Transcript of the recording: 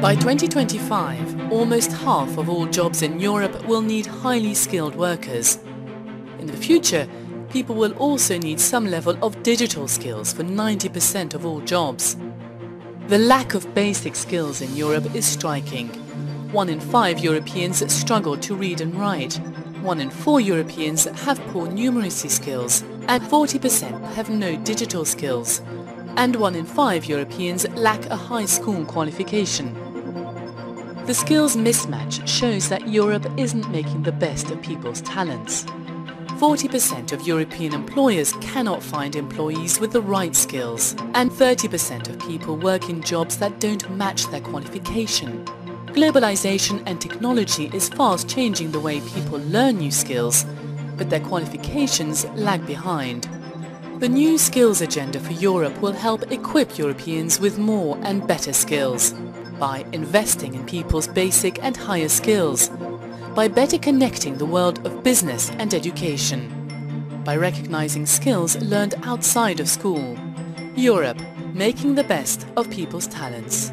By 2025, almost half of all jobs in Europe will need highly skilled workers. In the future, people will also need some level of digital skills for 90% of all jobs. The lack of basic skills in Europe is striking. 1 in 5 Europeans struggle to read and write. 1 in 4 Europeans have poor numeracy skills, and 40% have no digital skills. And 1 in 5 Europeans lack a high school qualification. The skills mismatch shows that Europe isn't making the best of people's talents. 40% of European employers cannot find employees with the right skills, and 30% of people work in jobs that don't match their qualification. Globalization and technology is fast changing the way people learn new skills, but their qualifications lag behind. The new skills agenda for Europe will help equip Europeans with more and better skills, by investing in people's basic and higher skills, by better connecting the world of business and education, by recognizing skills learned outside of school. Europe, making the best of people's talents.